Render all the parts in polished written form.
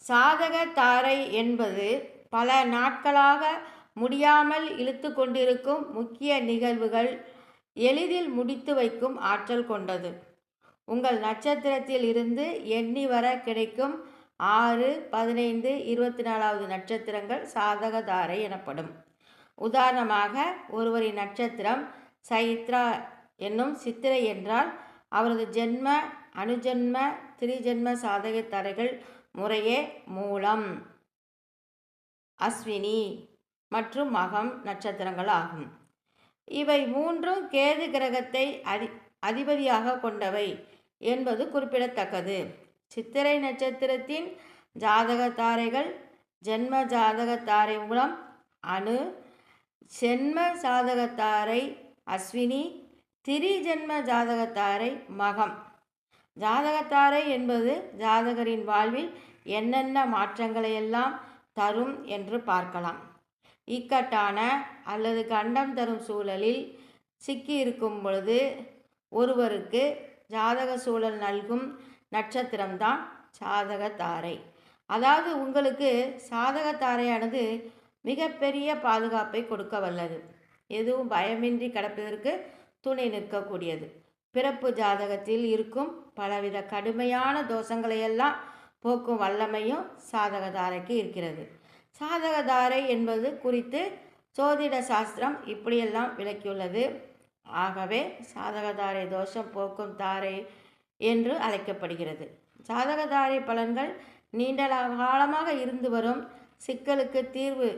சாதக தாரை என்பது பல நாட்களாக முடியாமல் இழுத்து கொண்டிருக்கும் முக்கிய நிகழ்வுகள் எளிதில் முடித்து வைக்கும் ஆற்றல் கொண்டது. உங்கள் நட்சத்திரத்தில் இருந்து எண்ணி வர கிடைக்கும் 6, 15, 24வது நட்சத்திரங்கள் சாதக தாரை எனப்படும். உதாரணமாக, ஒருவரின் நட்சத்திரம் சைத்ரா என்னும் சித்திரை என்றால் அவரது ஜென்ம, அனுஜன்ம, திரிஜன்ம சாதக தாரைகள் முறையே மூலம், அஸ்வினி மற்றும் மகம் நட்சத்திரங்கள் ஆகும். இவை மூன்றும் கேது கிரகத்தை அதிபதியாக கொண்டவை என்பது குறிப்பிடத்தக்கது. சித்திரை நட்சத்திரத்தின் ஜாதக தாரைகள் ஜென்ம ஜாதக தாரை மூலம் அனு, சென்ம ஜாதக தாரை அஸ்வினி, திரிஜென்ம ஜாதக தாரை மகம். ஜாதகத்தாரை என்பது ஜாதகரின் வாழ்வில் என்னென்ன மாற்றங்களையெல்லாம் தரும் என்று பார்க்கலாம். இக்கட்டான அல்லது கண்டம் தரும் சூழலில் சிக்கி இருக்கும் பொழுது ஒருவருக்கு ஜாதக சூழல் நல்கும் நட்சத்திரம்தான் சாதக தாரை. அதாவது உங்களுக்கு சாதக தாரையானது மிகப்பெரிய பாதுகாப்பை கொடுக்க வல்லது. எதுவும் பயமின்றி கடப்பதற்கு துணை நிற்கக்கூடியது. பிறப்பு ஜாதகத்தில் இருக்கும் பலவித கடுமையான தோஷங்களையெல்லாம் போக்கும் வல்லமையும் சாதகதாரைக்கு இருக்கிறது. சாதகதாரை என்பது குறித்து சோதிட சாஸ்திரம் இப்படியெல்லாம் விளக்கியுள்ளது. ஆகவே சாதகதாரை தோஷம் போக்கும் தாரை என்று அழைக்கப்படுகிறது. சாதகதாரை பலன்கள் நீண்ட காலமாக இருந்து வரும் சிக்கலுக்கு தீர்வு,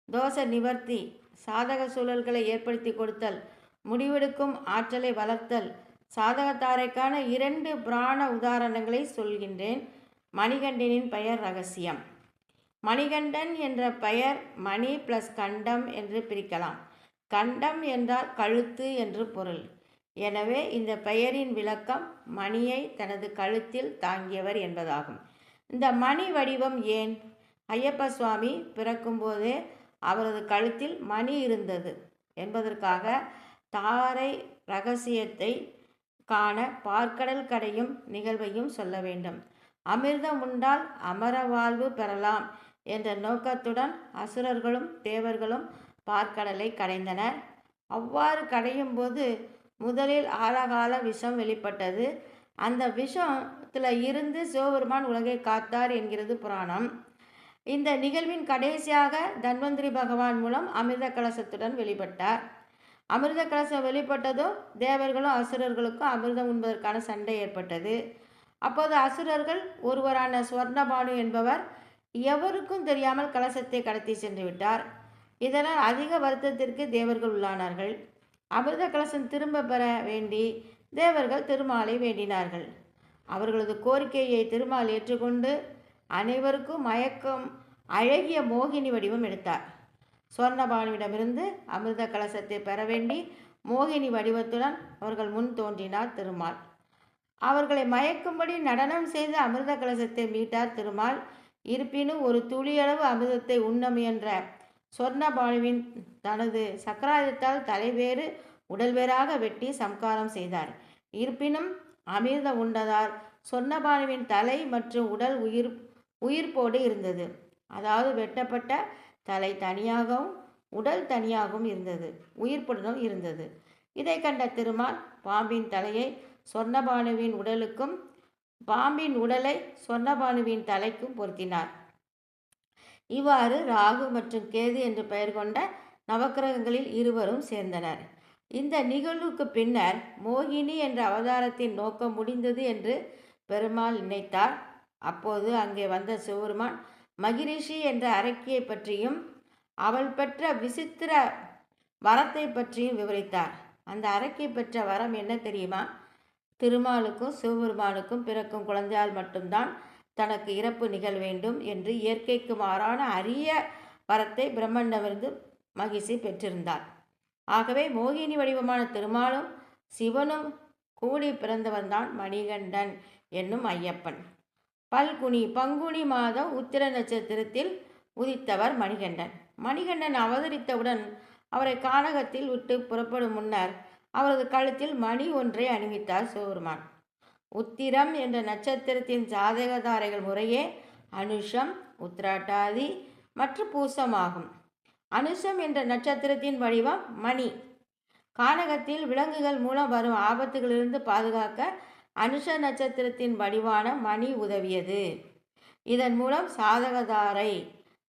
தோஷ நிவர்த்தி, சாதக சூழல்களை ஏற்படுத்தி கொடுத்தல், முடிவெடுக்கும் ஆற்றலை வளர்த்தல். சாதகத்தாரைக்கான 2 புராண உதாரணங்களை சொல்கின்றேன். மணிகண்டனின் பெயர் ரகசியம். மணிகண்டன் என்ற பெயர் மணி ப்ளஸ் கண்டம் என்று பிரிக்கலாம். கண்டம் என்றால் கழுத்து என்று பொருள். எனவே இந்த பெயரின் விளக்கம் மணியை தனது கழுத்தில் தாங்கியவர் என்பதாகும். இந்த மணி வடிவம் ஏன்? ஐயப்ப சுவாமி பிறக்கும்போதே அவரது கழுத்தில் மணி இருந்தது என்பதற்காக தாரை ரகசியத்தை காண பார்க்கடல் கடையும் நிகழ்வையும் சொல்ல வேண்டும். அமிர்தம் உண்டால் அமர வாழ்வு பெறலாம் என்ற நோக்கத்துடன் அசுரர்களும் தேவர்களும் பார்க்கடலை கடைந்தனர். அவ்வாறு கடையும் போது முதலில் ஆழகால விஷம் வெளிப்பட்டது. அந்த விஷத்தில் இருந்து சிவபெருமான் உலகை காத்தார் என்கிறது புராணம். இந்த நிகழ்வின் கடைசியாக தன்வந்திரி பகவான் மூலம் அமிர்த கலசத்துடன் வெளிப்பட்டார். அமிர்த கலசம் வெளிப்பட்டதும் தேவர்களும் அசுரர்களுக்கும் அமிர்தம் உண்பதற்கான சண்டை ஏற்பட்டது. அப்போது அசுரர்கள் ஒருவரான ஸ்வர்ணபானு என்பவர் எவருக்கும் தெரியாமல் கலசத்தை கடத்தி சென்று விட்டார். இதனால் அதிக வருத்தத்திற்கு தேவர்கள் உள்ளானார்கள். அமிர்த கலசம் திரும்ப பெற வேண்டி தேவர்கள் திருமாலை வேண்டினார்கள். அவர்களது கோரிக்கையை திருமால் ஏற்றுக்கொண்டு அனைவருக்கும் மயக்கம் அழகிய மோகினி வடிவம் எடுத்தார். சொர்ணபானுவிடமிருந்து அமிர்த கலசத்தை பெற வேண்டி மோகினி வடிவத்துடன் அவர்கள் முன் தோன்றினார் திருமால். அவர்களை மயக்கும்படி நடனம் செய்து அமிர்த கலசத்தை மீட்டார் திருமால். இருப்பினும் ஒரு துளியளவு அமிர்தத்தை உண்ண முயன்ற சொர்ணபானுவின் தனது சக்கராயுதத்தால் தலைவேறு உடல் வேறாக வெட்டி சம்காரம் செய்தார். இருப்பினும் அமிர்தம் உண்டதால் சொர்ணபானுவின் தலை மற்றும் உடல் உயிர்ப்போடு இருந்தது. அதாவது வெட்டப்பட்ட தலை தனியாகவும் உடல் தனியாகவும் இருந்தது, உயிர்ப்புடனும் இருந்தது. இதை கண்ட திருமால் பாம்பின் தலையை சொர்ணபானுவின் உடலுக்கும் பாம்பின் உடலை சொர்ணபானுவின் தலைக்கும் பொருத்தினார். இவ்வாறு ராகு மற்றும் கேது என்று பெயர் கொண்ட நவக்கிரகங்களில் இருவரும் சேர்ந்தனர். இந்த நிகழ்வுக்கு பின்னர் மோகினி என்ற அவதாரத்தின் நோக்கம் முடிந்தது என்று பெருமாள் நினைத்தார். அப்போது அங்கே வந்த சிவபெருமான் மகிரிஷி என்ற அரக்கியை பற்றியும் அவள் பெற்ற விசித்திர வரத்தை பற்றியும் விவரித்தார். அந்த அரக்கி பெற்ற வரம் என்ன தெரியுமா? திருமாலுக்கும் சிவபெருமானுக்கும் பிறக்கும் குழந்தையால் மட்டும்தான் தனக்கு இறப்பு நிகழ வேண்டும் என்று இயற்கைக்கு மாறான அரிய வரத்தை பிரம்மனிடமிருந்து மகிழ்ச்சி பெற்றிருந்தார். ஆகவே மோகினி வடிவமான திருமாலும் சிவனும் கூடி பிறந்தவன்தான் மணிகண்டன் என்னும் ஐயப்பன். பங்குனி மாதம் உத்திர நட்சத்திரத்தில் உதித்தவர் மணிகண்டன். மணிகண்டன் அவதரித்தவுடன் அவரை கானகத்தில் விட்டு புறப்படும் முன்னர் அவரது கழுத்தில் மணி ஒன்றை அணிவித்தார் சிவபெருமான். உத்திரம் என்ற நட்சத்திரத்தின் ஜாதகதாரைகள் முறையே அனுஷம், உத்திராட்டாதி மற்றும் பூசம் ஆகும். அனுஷம் என்ற நட்சத்திரத்தின் வடிவம் மணி. கானகத்தில் விலங்குகள் மூலம் வரும் ஆபத்துகளிலிருந்து பாதுகாக்க அனுஷ நட்சத்திரத்தின் வடிவான மணி உதவியது. இதன் மூலம்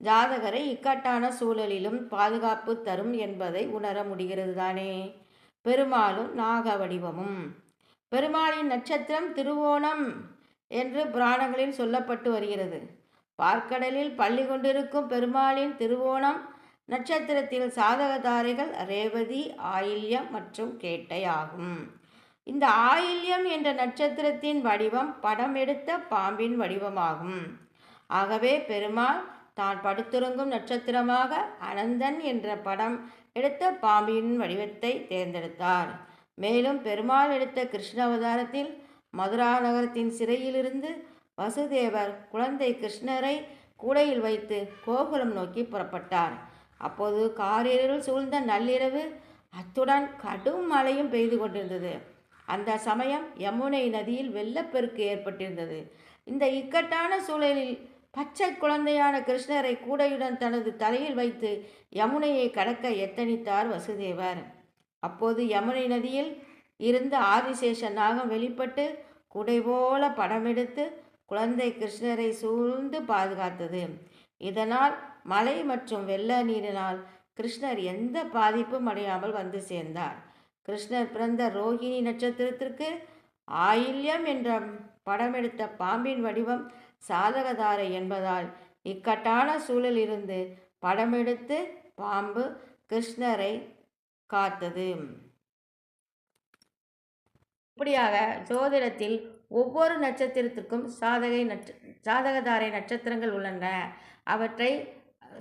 ஜாதகரை இக்கட்டான சூழலிலும் பாதுகாப்பு தரும் என்பதை உணர முடிகிறது தானே. பெருமாளும் நாக வடிவமும். பெருமாளின் நட்சத்திரம் திருவோணம் என்று புராணங்களில் சொல்லப்பட்டு வருகிறது. பார்க்கடலில் பள்ளி கொண்டிருக்கும் பெருமாளின் திருவோணம் நட்சத்திரத்தில் சாதகதாரைகள் ரேவதி, ஆயில்யம் மற்றும் கேட்டை ஆகும். இந்த ஆயில்யம் என்ற நட்சத்திரத்தின் வடிவம் படம் எடுத்த பாம்பின் வடிவமாகும். ஆகவே பெருமாள் தான் படுத்துறங்கும் நட்சத்திரமாக அனந்தன் என்ற படம் எடுத்த பாம்பின் வடிவத்தை தேர்ந்தெடுத்தார். மேலும் பெருமாள் எடுத்த கிருஷ்ண அவதாரத்தில் மதுரா நகரத்தின் சிறையிலிருந்து வசுதேவர் குழந்தை கிருஷ்ணரை கூடையில் வைத்து கோகுலம் நோக்கி புறப்பட்டார். அப்போது காரிருள் சூழ்ந்த நள்ளிரவு, அத்துடன் கடும் மழையும் பெய்து கொண்டிருந்தது. அந்த சமயம் யமுனை நதியில் வெள்ளப்பெருக்கு ஏற்பட்டிருந்தது. இந்த இக்கட்டான சூழலில் பச்சை குழந்தையான கிருஷ்ணரை கூடையுடன் தனது தலையில் வைத்து யமுனையை கடக்க எத்தனித்தார் வசுதேவர். அப்போது யமுனை நதியில் இருந்த ஆதிசேஷ நாகம் வெளிப்பட்டு குடை போல படமெடுத்து குழந்தை கிருஷ்ணரை சூழ்ந்து பாதுகாத்தது. இதனால் மழை மற்றும் வெள்ள நீரினால் கிருஷ்ணர் எந்த பாதிப்பும் அடையாமல் வந்து சேர்ந்தார். கிருஷ்ணர் பிறந்த ரோகிணி நட்சத்திரத்திற்கு ஆயில்யம் என்ற படமெடுத்த பாம்பின் வடிவம் சாதகதாரை என்பதால் இக்கட்டான சூழலிலிருந்து படமெடுத்து பாம்பு கிருஷ்ணரை காத்தது. இப்படியாக ஜோதிடத்தில் ஒவ்வொரு நட்சத்திரத்திற்கும் சாதகதாரை நட்சத்திரங்கள் உள்ளன. அவற்றை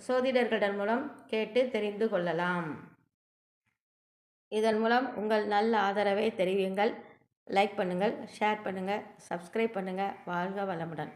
சோதிடர்களிடம் மூலம் கேட்டு தெரிந்து கொள்ளலாம். இதன் மூலம் உங்கள் நல்ல ஆதரவை தெரிவியுங்கள். லைக் பண்ணுங்கள், ஷேர் பண்ணுங்கள், சப்ஸ்கிரைப் பண்ணுங்கள். வாழ்க வளமுடன்.